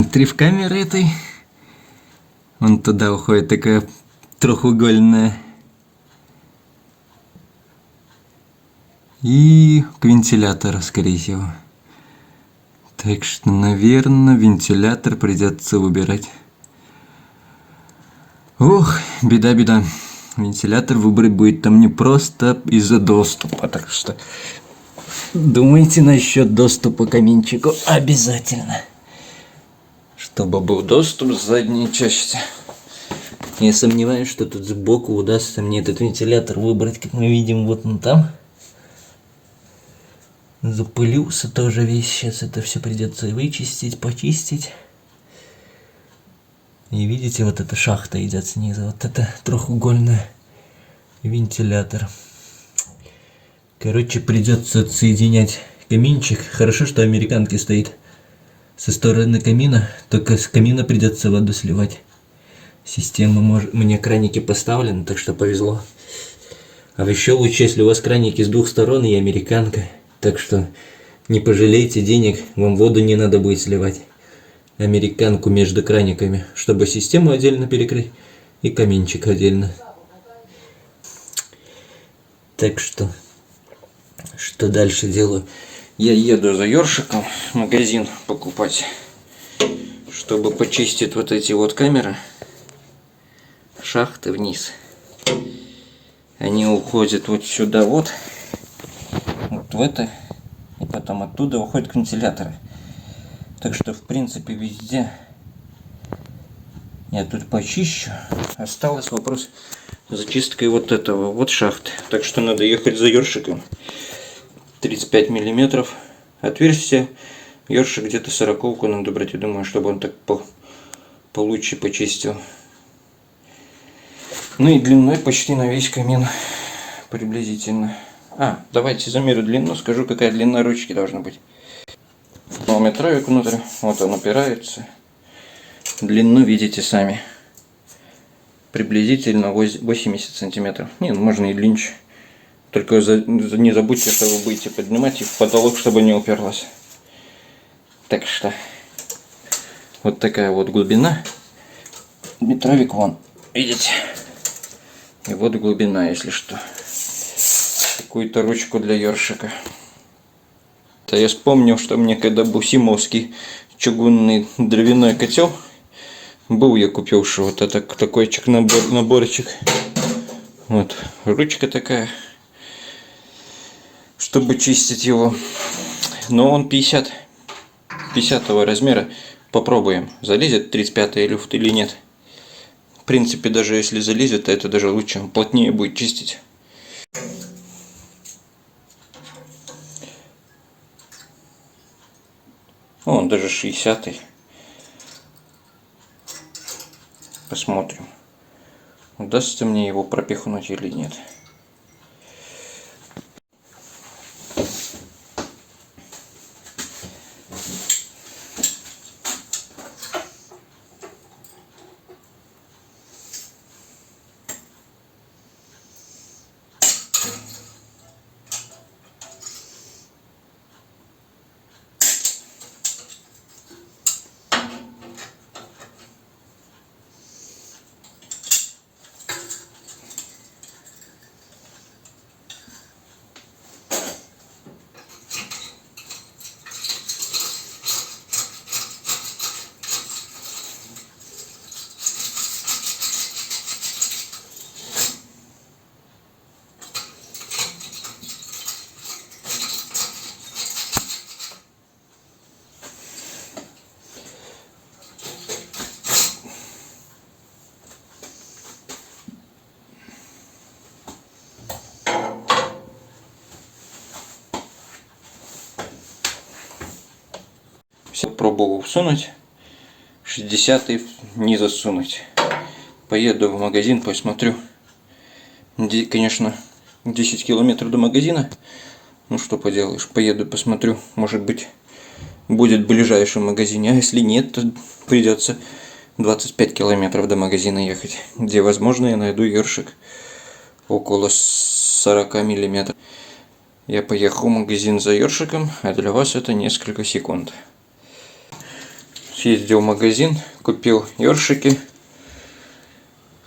Смотри, в камере этой. Вон туда уходит такая трехугольная. И к вентилятору, скорее всего. Так что, наверное, вентилятор придется выбирать. Ох, беда. Вентилятор выбрать будет там не просто из-за доступа. Так что думайте насчет доступа к каминчику обязательно. Чтобы был доступ с задней части. Я сомневаюсь, что тут сбоку удастся мне этот вентилятор выбрать, как мы видим, вот он там. Запылился тоже весь. Сейчас это все придется вычистить, почистить. И видите, вот эта шахта идет снизу. Вот это трехугольный вентилятор. Короче, придется отсоединять каминчик. Хорошо, что американки стоит со стороны камина. Только с камина придется воду сливать. Система мне краники поставлены, так что повезло. А еще лучше, если у вас краники с двух сторон и американка. Так что не пожалейте денег, вам воду не надо будет сливать. Американку между краниками, чтобы систему отдельно перекрыть и каминчик отдельно. Так что дальше делаю? Я еду за ёршиком в магазин покупать, чтобы почистить вот эти вот камеры. Шахты вниз. Они уходят вот сюда вот в это, и потом оттуда уходят к вентилятору. Так что в принципе везде я тут почищу. Осталось вопрос зачисткой вот этого вот шахты. Так что надо ехать за ёршиком. 35 миллиметров отверстие. Ёршик где-то 40-ку надо брать, я думаю, чтобы он так получше почистил. Ну и длиной почти на весь камин приблизительно. Давайте замерю длину, скажу, какая длина ручки должна быть. Метровик внутрь, вот он упирается. Длину видите сами. Приблизительно 80 сантиметров. Не, можно и длиннее. Только не забудьте, что вы будете поднимать и в потолок, чтобы не уперлось. Так что вот такая вот глубина. Метровик вон, видите? И вот глубина, если что. Какую-то ручку для ёршика. Я вспомнил, что мне когда был симовский чугунный дровяной котел был, я купил, что вот это такой наборчик. Вот ручка такая, чтобы чистить его. Но он 50 размера. Попробуем, залезет 35-й люфт или нет. В принципе, даже если залезет, то это даже лучше, он плотнее будет чистить. Он даже 60-й. Посмотрим, удастся мне его пропихнуть или нет. Все пробовал всунуть, 60-й не засунуть. Поеду в магазин, посмотрю. Конечно, 10 километров до магазина. Ну что поделаешь, поеду, посмотрю. Может быть, будет в ближайшем магазине. А если нет, то придется 25 километров до магазина ехать. Где, возможно, я найду ёршик около 40 миллиметров. Я поехал в магазин за ёршиком, а для вас это несколько секунд. съездил в магазин, купил ёршики.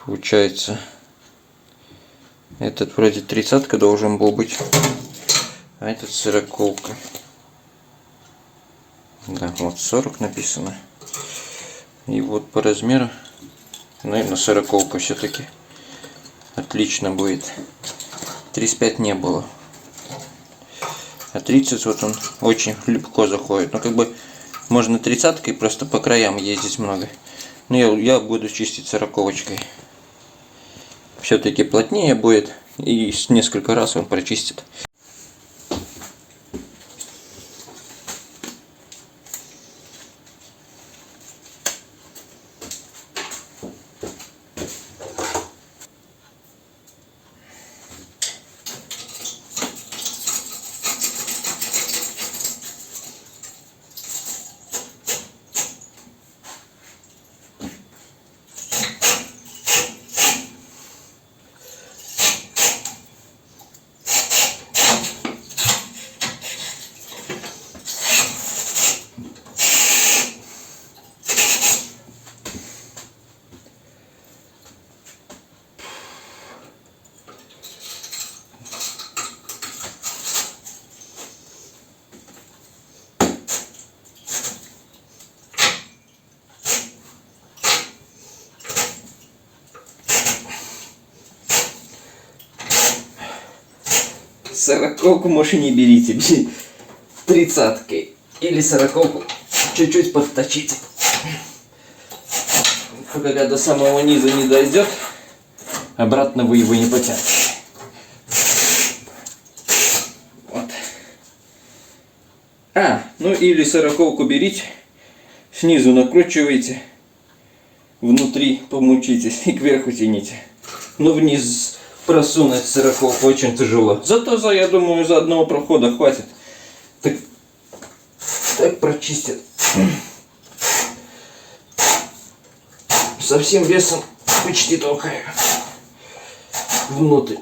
Получается, этот вроде 30-ка должен был быть, а этот 40-ка. Да, вот 40 написано. И вот по размеру, наверное, 40-ка все-таки отлично будет. 35 не было. А 30 вот он очень легко заходит. Но как бы можно 30-кой просто по краям ездить много. Но я буду чистить 40-очкой. Все-таки плотнее будет и несколько раз он прочистит. Сороковку, может, и не берите, 30-кой или 40-ку чуть-чуть подточите. Когда до самого низа не дойдет, обратно вы его не потянете. Вот. Ну или 40-ку берите, снизу накручиваете, внутри помучитесь и кверху тяните. Но вниз просунуть 40-ку очень тяжело. Зато, я думаю, за одного прохода хватит. Так прочистит. Со всем весом почти толкаю внутрь.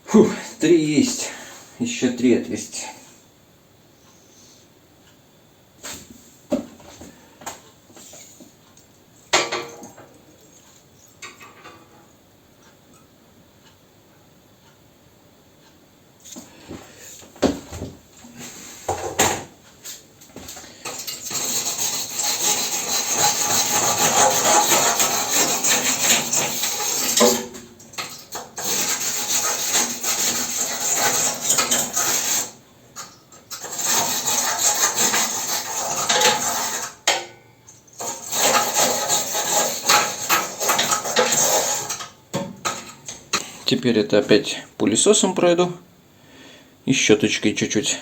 Фух, 3 есть. Еще 3 отвести. Теперь это опять пылесосом пройду и щеточкой чуть-чуть.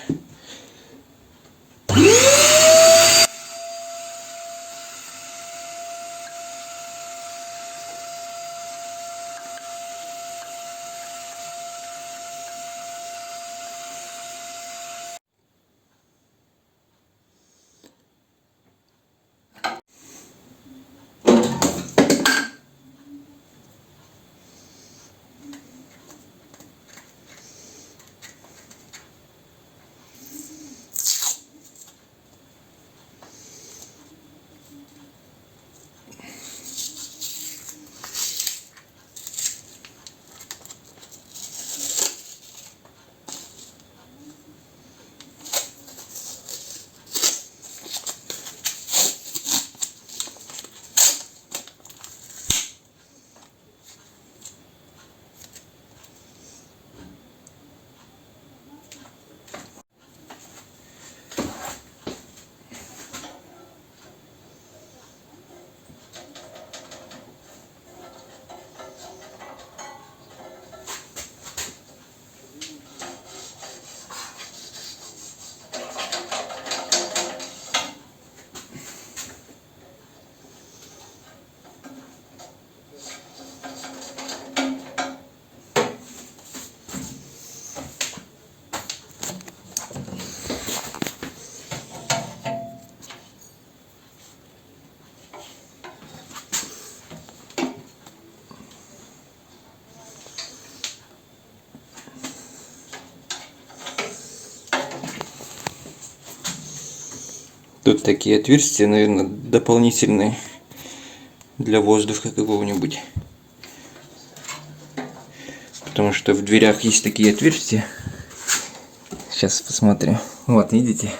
Тут такие отверстия, наверное, дополнительные для воздуха какого-нибудь. Потому что в дверях есть такие отверстия. Сейчас посмотрим. Вот, видите?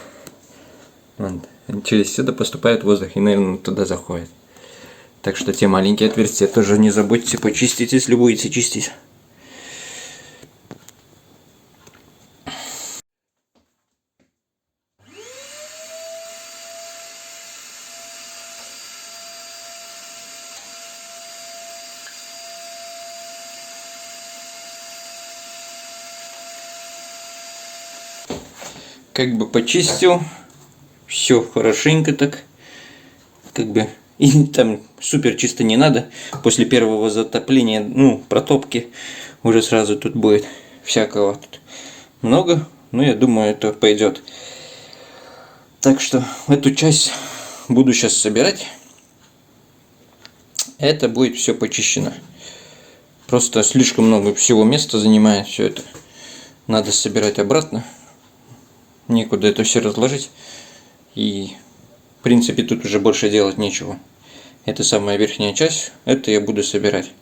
Вот. Через сюда поступает воздух и, наверное, туда заходит. Так что те маленькие отверстия тоже не забудьте почистить, если будете чистить. Как бы почистил. Все хорошенько так. Как бы. И там супер чисто не надо. После первого затопления, ну, протопки, уже сразу тут будет всякого тут много. Но я думаю, это пойдет. Так что эту часть буду сейчас собирать. Это будет все почищено. Просто слишком много всего места занимает все это. Надо собирать обратно. Некуда это все разложить. И в принципе тут уже больше делать нечего. Это самая верхняя часть. Это я буду собирать.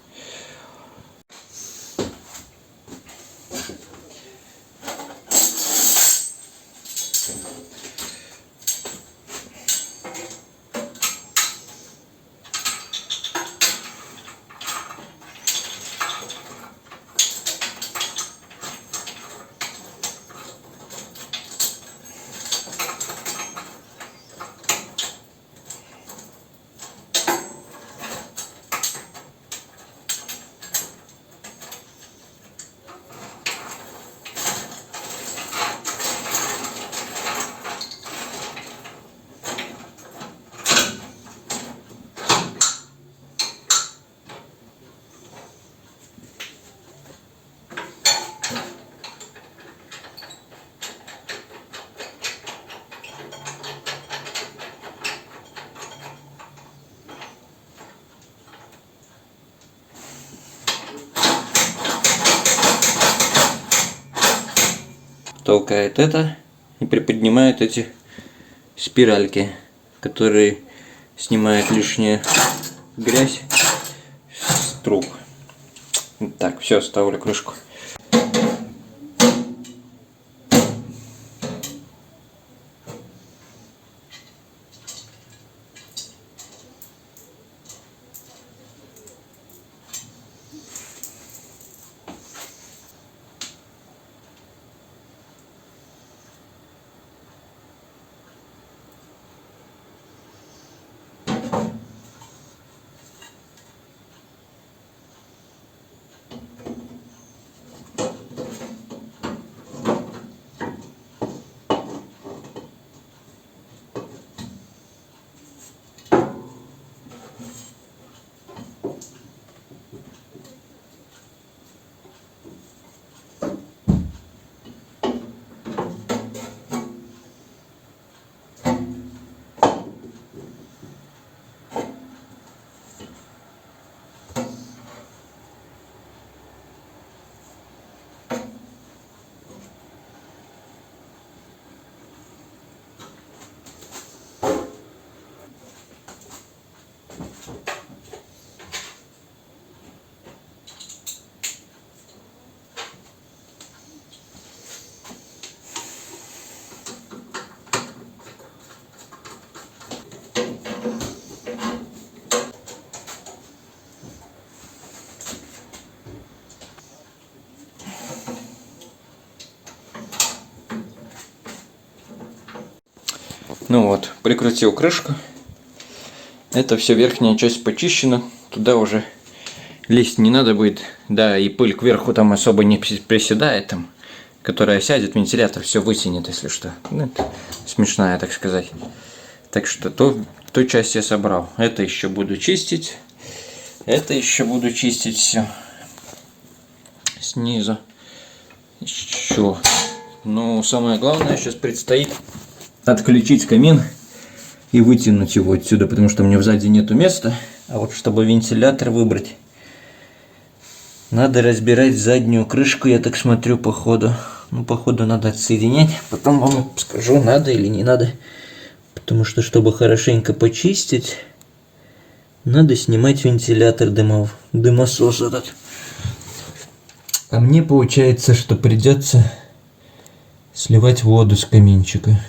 Толкает это и приподнимает эти спиральки, которые снимают лишнюю грязь с труб. Так, все, ставлю крышку. Ну вот, прикрутил крышку. Это все верхняя часть почищена. Туда уже лезть не надо будет. Да, и пыль кверху там особо не приседает. Там, которая сядет, вентилятор все вытянет, если что. Ну, это смешная, так сказать. Так что ту часть я собрал. Это еще буду чистить. Это еще буду чистить все. Снизу. Еще. Но самое главное сейчас предстоит отключить камин и вытянуть его отсюда, потому что мне сзади нету места. А вот чтобы вентилятор выбрать, надо разбирать заднюю крышку, я так смотрю, походу. Ну, походу надо отсоединять. Потом вам скажу, надо или не надо. Потому что, чтобы хорошенько почистить, надо снимать вентилятор дымосос этот. А мне получается, что придется сливать воду с каминчика.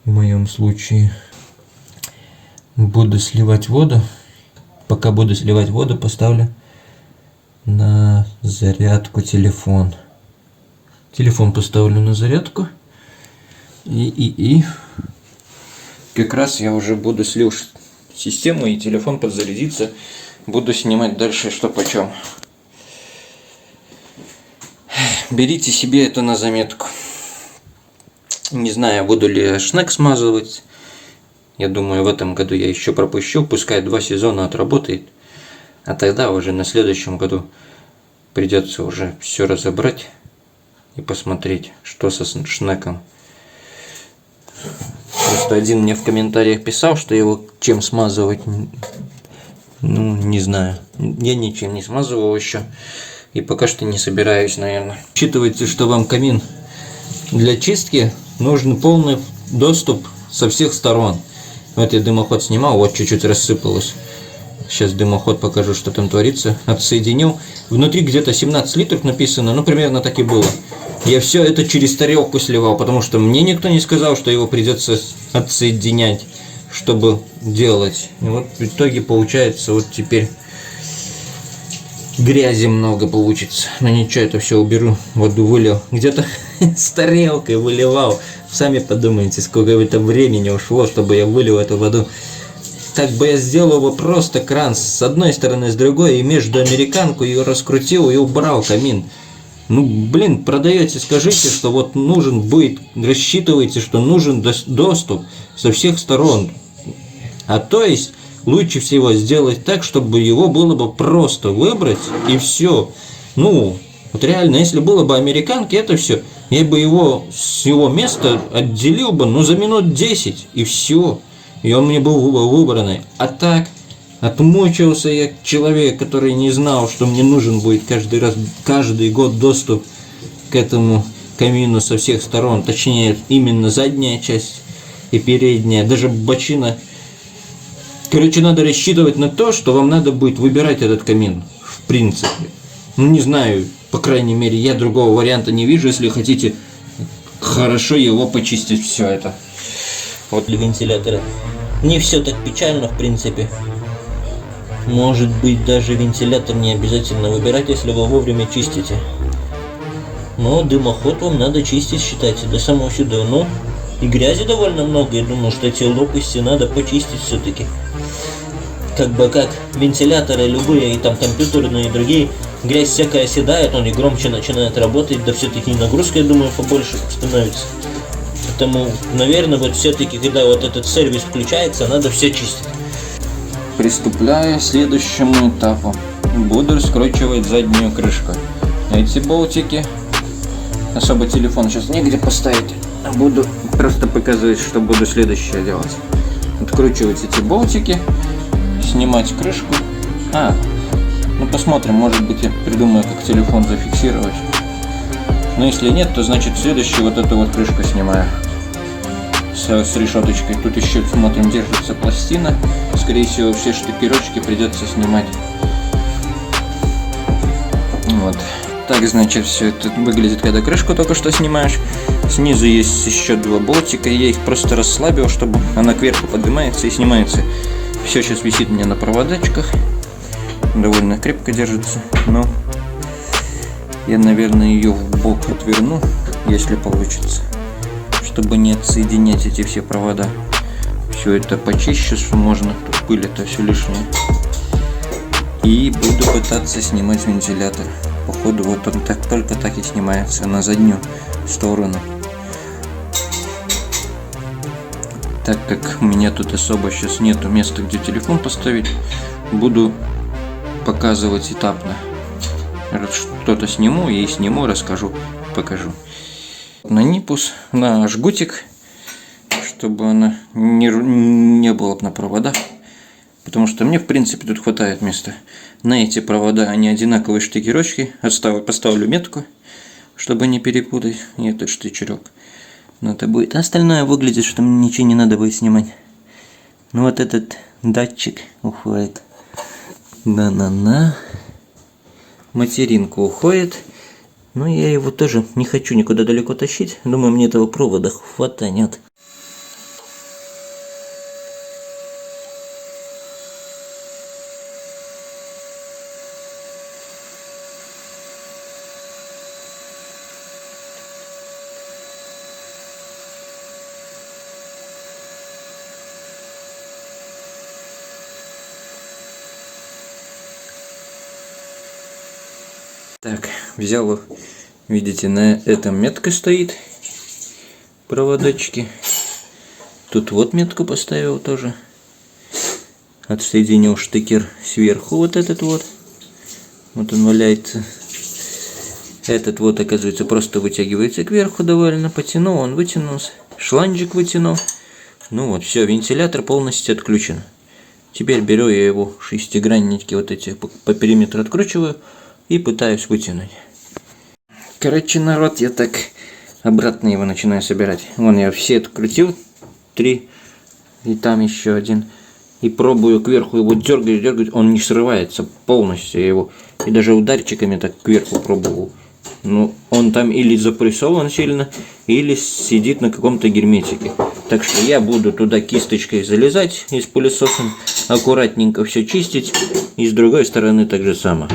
В моем случае буду сливать воду. Пока буду сливать воду, поставлю на зарядку телефон. Телефон поставлю на зарядку. И как раз я уже буду слил систему, и телефон подзарядится. Буду снимать дальше что почем. Берите себе это на заметку. Не знаю, буду ли шнек смазывать. Я думаю, в этом году я еще пропущу. Пускай 2 сезона отработает. А тогда уже на следующем году придется уже все разобрать и посмотреть, что со шнеком. Просто один мне в комментариях писал, что его чем смазывать. Ну, не знаю. Я ничем не смазывал еще. И пока что не собираюсь, наверное. Учитывайте, что вам камин для чистки нужен полный доступ со всех сторон. Вот я дымоход снимал, вот чуть-чуть рассыпалось. Сейчас дымоход покажу, что там творится. Отсоединил. Внутри где-то 17 литров написано, ну примерно так и было. Я все это через тарелку сливал, потому что мне никто не сказал, что его придется отсоединять, чтобы делать. И вот в итоге получается вот теперь грязи много получится. Но ничего, это все уберу. Воду вылил. Где-то с тарелкой выливал. Сами подумайте, сколько это времени ушло, чтобы я вылил эту воду. Так бы я сделал бы просто кран с одной стороны, с другой, и между американку ее раскрутил и убрал камин. Ну, блин, продаете, скажите, что вот нужен будет, рассчитывайте, что нужен доступ со всех сторон. А то есть, лучше всего сделать так, чтобы его было бы просто выбрать и все. Ну, вот реально, если было бы американки, это все, я бы его с его места отделил бы, ну, за минут 10, и все. И он мне был выбранный. А так, отмучился я человек, который не знал, что мне нужен будет каждый год доступ к этому камину со всех сторон. Точнее, именно задняя часть и передняя, даже бочина. Короче, надо рассчитывать на то, что вам надо будет выбирать этот камин, в принципе. Ну, не знаю, по крайней мере, я другого варианта не вижу, если хотите хорошо его почистить, все это. Вот для вентилятора. Не все так печально, в принципе. Может быть, даже вентилятор не обязательно выбирать, если вы вовремя чистите. Но дымоход вам надо чистить, считайте, до самого сюда. Ну, и грязи довольно много, я думаю, что эти лопасти надо почистить все-таки. Как бы как вентиляторы любые, и там компьютерные, и другие, грязь всякая оседает, он и громче начинает работать, да все-таки нагрузка, я думаю, побольше становится. Поэтому, наверное, вот все-таки, когда вот этот сервис включается, надо все чистить. Приступляю к следующему этапу. Буду раскручивать заднюю крышку. Эти болтики, особо телефон сейчас негде поставить, буду просто показывать, что буду следующее делать. Откручивать эти болтики, снимать крышку. Ну посмотрим, может быть я придумаю, как телефон зафиксировать. Но если нет, то значит следующую вот эту вот крышку снимаю с решеточкой. Тут еще, смотрим, держится пластина. Скорее всего, все штекерочки придется снимать. Вот. Так, значит, все это выглядит, когда крышку только что снимаешь. Снизу есть еще 2 болтика. Я их просто расслабил, чтобы она кверху поднимается и снимается. Все сейчас висит у меня на проводочках. Довольно крепко держится. Но я, наверное, ее в бок отверну, если получится, чтобы не отсоединять эти все провода. Все это почище можно, тут пыль это все лишнее. И буду пытаться снимать вентилятор. Походу вот он только так и снимается, на заднюю сторону. Так как у меня тут особо сейчас нету места, где телефон поставить, буду показывать этапно. Что-то сниму и сниму, расскажу, покажу. На нипус, на жгутик, чтобы она не была на проводах, потому что мне в принципе тут хватает места. На эти провода они одинаковые штекерочки, поставлю метку, чтобы не перепутать, и этот штекерок. Но это будет. Остальное выглядит, что мне ничего не надо будет снимать. Ну вот этот датчик уходит. На-на-на. Материнка уходит. Но я его тоже не хочу никуда далеко тащить. Думаю, мне этого провода хватанет. Так, взял, видите, на этом метка стоит, проводочки. Тут вот метку поставил тоже. Отсоединил штекер сверху, вот этот вот. Вот он валяется. Этот вот, оказывается, просто вытягивается кверху довольно. Потянул, он вытянулся. Шланжик вытянул. Ну вот, все, вентилятор полностью отключен. Теперь беру я его шестигранники вот эти по периметру откручиваю. И пытаюсь вытянуть. Короче, народ, я так обратно его начинаю собирать. Вон я все открутил. 3. И там еще один. И пробую кверху его дергать. Он не срывается полностью. Я его и даже ударчиками так кверху пробовал. Ну, он там или запрессован сильно, или сидит на каком-то герметике. Так что я буду туда кисточкой залезать и с пылесосом аккуратненько все чистить. И с другой стороны так же само.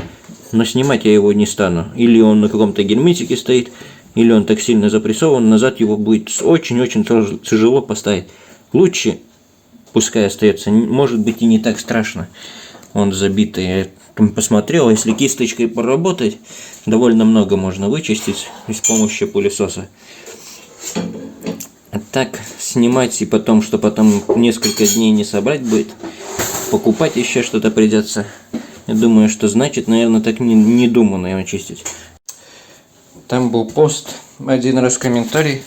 Но снимать я его не стану. Или он на каком-то герметике стоит, или он так сильно запрессован, назад его будет очень-очень тяжело поставить. Лучше, пускай остается, может быть и не так страшно. Он забитый. Я посмотрел, если кисточкой поработать, довольно много можно вычистить с помощью пылесоса. А так снимать и потом, что потом несколько дней не собрать будет, покупать еще что-то придется. Я думаю, что значит, наверное, так не думаю, наверное, чистить. Там был пост, один раз комментарий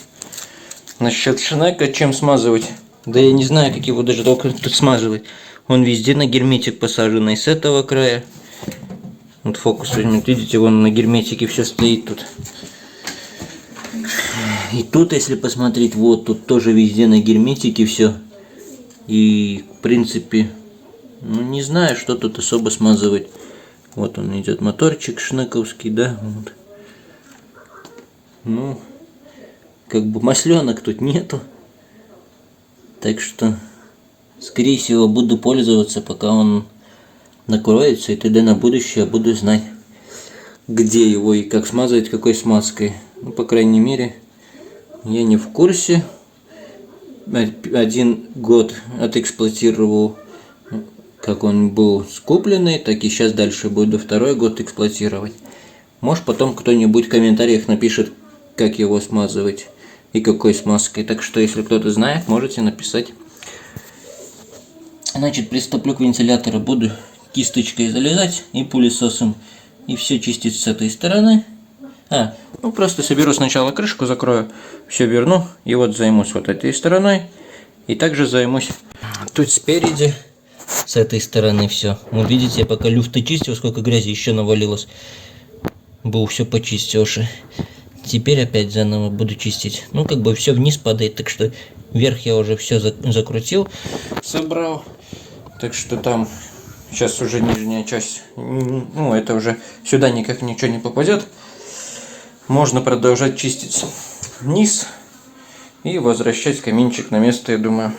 насчет шнека, чем смазывать. Да я не знаю, как его даже только тут смазывать. Он везде на герметик посаженный с этого края. Вот фокус возьмет, видите, вон на герметике все стоит тут. И тут, если посмотреть, вот тут тоже везде на герметике все. И в принципе... Ну, не знаю, что тут особо смазывать. Вот он идет, моторчик шнековский, да. Вот. Ну, как бы масленок тут нету. Так что, скорее всего, буду пользоваться, пока он накроется. И тогда на будущее буду знать, где его и как смазывать, какой смазкой. Ну, по крайней мере, я не в курсе. 1 год отэксплуатировал, как он был скупленный, так и сейчас дальше буду 2-й год эксплуатировать. Может, потом кто-нибудь в комментариях напишет, как его смазывать и какой смазкой. Так что, если кто-то знает, можете написать. Значит, приступлю к вентилятору, буду кисточкой залезать и пылесосом. И все чистить с этой стороны. Ну просто соберу сначала крышку, закрою, все верну. И вот займусь вот этой стороной. И также займусь тут спереди. С этой стороны все. Вот видите, я пока люфты чистил, сколько грязи еще навалилось. Был все почистивший. Теперь опять заново буду чистить. Ну, как бы все вниз падает, так что вверх я уже все закрутил, собрал. Так что там сейчас уже нижняя часть, ну, это уже сюда никак ничего не попадет. Можно продолжать чистить низ и возвращать каминчик на место, я думаю.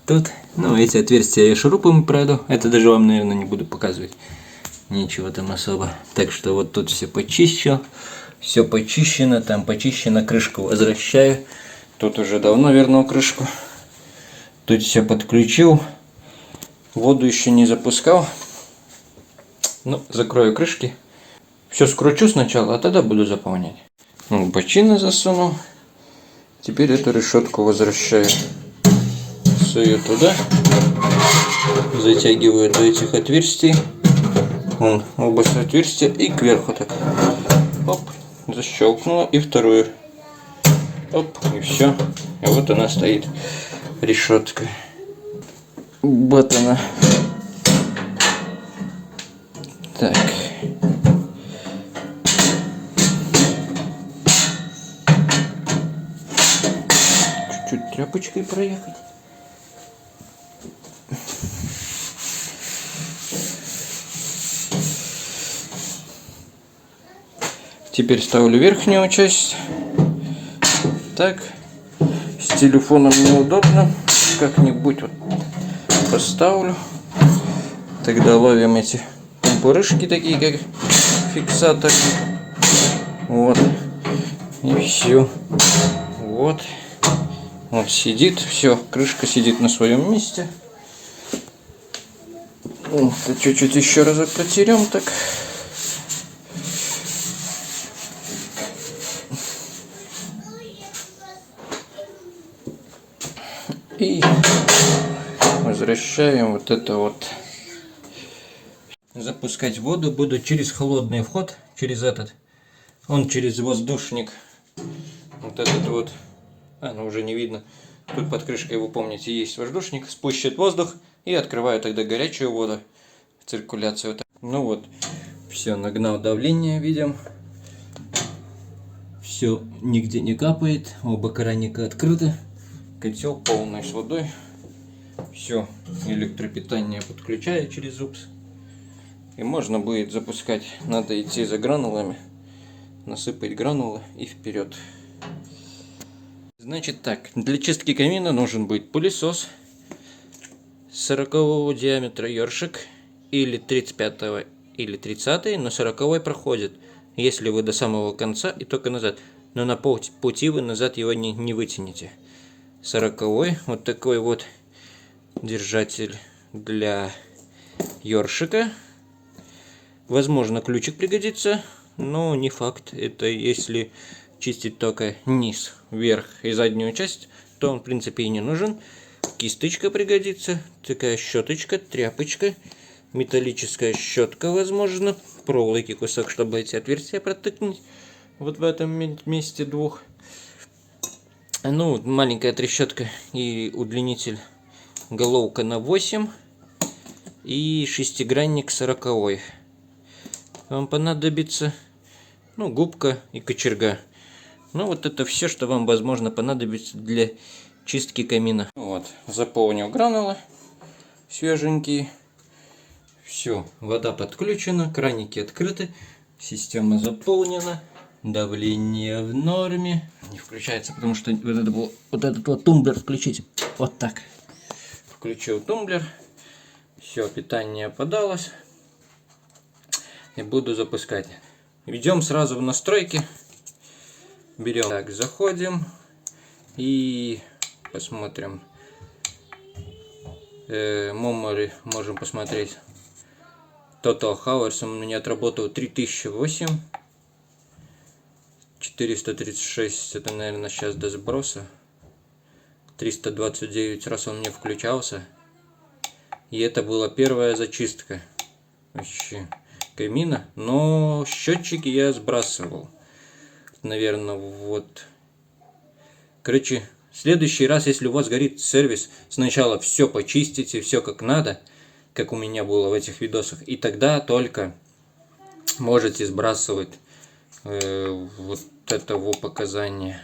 Тут, ну, эти отверстия я шурупом пройду. Это даже вам, наверное, не буду показывать. Ничего там особо. Так что вот тут все почищу. Все почищено, там почищено. Крышку возвращаю. Тут уже давно вернул крышку. Тут все подключил. Воду еще не запускал. Ну, закрою крышки. Все скручу сначала, а тогда буду заполнять. Вот, бочины засунул. Теперь эту решетку возвращаю. Сую туда. Затягиваю до этих отверстий. Вон, оба отверстия и кверху так. Оп, защелкнула. И вторую. Оп, и все. И вот она стоит. Решетка. Вот она. Так. Чуть-чуть тряпочкой проехать. Теперь ставлю верхнюю часть. Так. С телефоном неудобно. Как-нибудь вот поставлю. Тогда ловим эти пупырышки такие, как фиксатор. Вот. И все. Вот. Вот сидит. Все. Крышка сидит на своем месте. Это чуть-чуть еще разок протерем так. И возвращаем вот это вот. Запускать воду буду через холодный вход, через этот. Он через воздушник. Вот этот вот. Ну уже не видно. Тут под крышкой, вы помните, есть воздушник. Спущит воздух и открываю тогда горячую воду в циркуляцию. Ну вот. Все, нагнал давление, видим. Все, нигде не капает. Оба краника открыты. Котел полный с водой. Все, электропитание подключаю через УПС. И можно будет запускать. Надо идти за гранулами, насыпать гранулы и вперед. Значит так, для чистки камина нужен будет пылесос 40 диаметра ёршик, или 35 или 30, но 40 проходит, если вы до самого конца и только назад. Но на полпути вы назад его не вытянете. 40, вот такой вот держатель для ёршика. Возможно, ключик пригодится, но не факт. Это если чистить только низ, верх и заднюю часть, то он в принципе и не нужен. Кисточка пригодится, такая щеточка, тряпочка, металлическая щетка, возможно, проволоки кусок, чтобы эти отверстия протыкнуть. Вот в этом месте двух. Ну, маленькая трещотка и удлинитель, головка на 8 и шестигранник 40. Вам понадобится, ну, губка и кочерга. Ну, вот это все, что вам, возможно, понадобится для чистки камина. Вот, заполнил гранулы свеженькие. Все, вода подключена, краники открыты, система заполнена, давление в норме. Не включается, потому что вот этот вот тумблер включить. Вот так. Включил тумблер. Все, питание подалось. И буду запускать. Ведем сразу в настройки. Берем. Так, заходим. И посмотрим. Memory можем посмотреть. Total Hours у меня отработал 3008. 436, это, наверное, сейчас до сброса. 329 раз он мне включался. И это была первая зачистка вообще камина. Но счетчики я сбрасывал. Наверное, вот. Короче, в следующий раз, если у вас горит сервис, сначала все почистите, все как надо, как у меня было в этих видосах. И тогда только можете сбрасывать вот этого показания.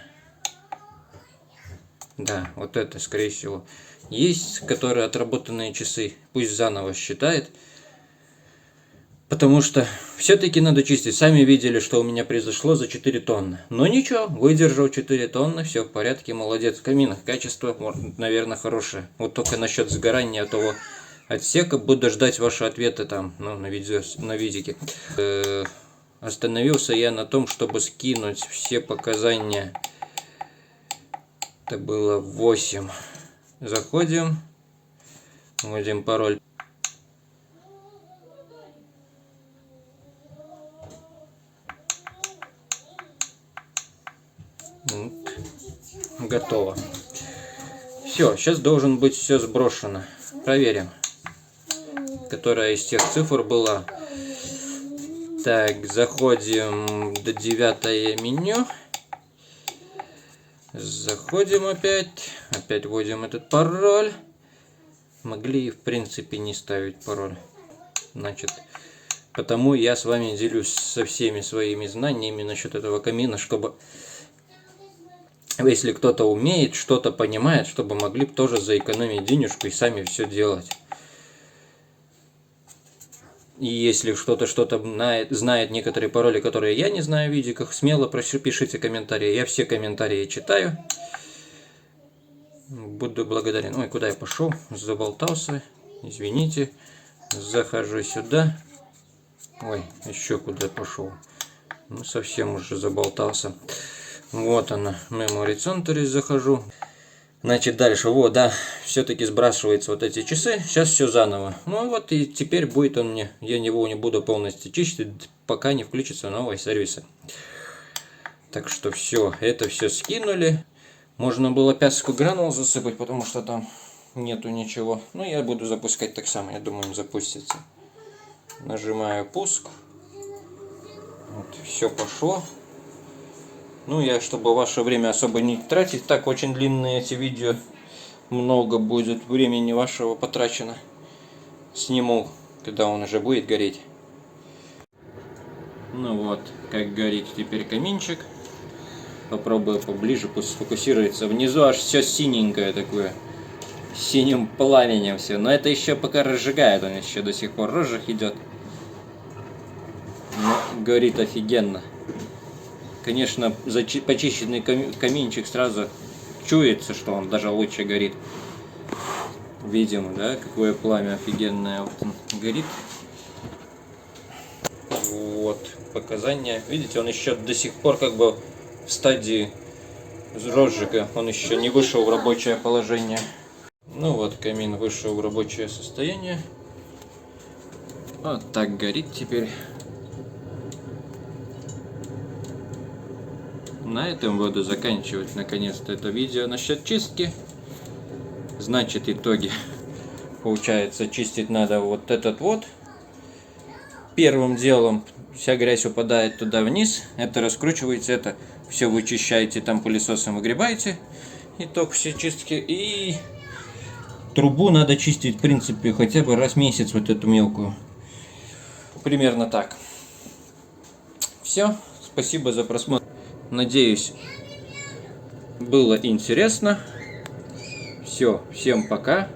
Да, вот это, скорее всего. Есть, которые отработанные часы, пусть заново считает. Потому что все-таки надо чистить. Сами видели, что у меня произошло за 4 тонны. Но ничего, выдержал 4 тонны, все в порядке, молодец. Камин, качество, наверное, хорошее. Вот только насчет сгорания того отсека буду ждать ваши ответы там, ну, на видике. Остановился я на том, чтобы скинуть все показания. Это было 8. Заходим, вводим пароль. Готово. Все, сейчас должен быть все сброшено. Проверим, которая из тех цифр была. Так, заходим до 9 меню. Заходим опять. Опять вводим этот пароль. Могли, в принципе, не ставить пароль. Значит, потому я с вами делюсь со всеми своими знаниями насчет этого камина, чтобы, если кто-то умеет, что-то понимает, чтобы могли бы тоже заэкономить денежку и сами все делать. И если что-то знает некоторые пароли, которые я не знаю в видиках, смело пишите комментарии. Я все комментарии читаю. Буду благодарен. Ой, куда я пошел? Заболтался. Извините. Захожу сюда. Ой, еще куда я пошел. Ну, совсем уже заболтался. Вот она. Memory Center захожу. Значит, дальше, вот, да, все-таки сбрасываются вот эти часы, сейчас все заново. Ну вот и теперь будет он мне, я его не буду полностью чистить, пока не включатся новые сервисы. Так что все, это все скинули. Можно было пяску гранул засыпать, потому что там нету ничего. Но я буду запускать так само, я думаю, он запустится. Нажимаю пуск. Вот, все пошло. Ну, я, чтобы ваше время особо не тратить, так очень длинные эти видео, много будет времени вашего потрачено. Сниму, когда он уже будет гореть. Ну вот, как горит теперь каминчик. Попробую поближе, пусть сфокусируется. Внизу аж все синенькое такое, синим пламенем все. Но это еще пока разжигает, он еще до сих пор розжиг идет. Но горит офигенно. Конечно, почищенный каминчик сразу чуется, что он даже лучше горит. Видимо, да, какое пламя офигенное. Вот он горит. Вот, показания. Видите, он еще до сих пор как бы в стадии розжига. Он еще не вышел в рабочее положение. Ну вот, камин вышел в рабочее состояние. Вот так горит теперь. На этом буду заканчивать наконец-то это видео насчет чистки. Значит, итоги. Получается, чистить надо вот этот вот. Первым делом вся грязь упадает туда вниз. Это раскручиваете, это все вычищаете, там пылесосом выгребаете. Итог все чистки. И трубу надо чистить, в принципе, хотя бы раз в месяц, вот эту мелкую. Примерно так. Все. Спасибо за просмотр. Надеюсь, было интересно. Все, всем пока.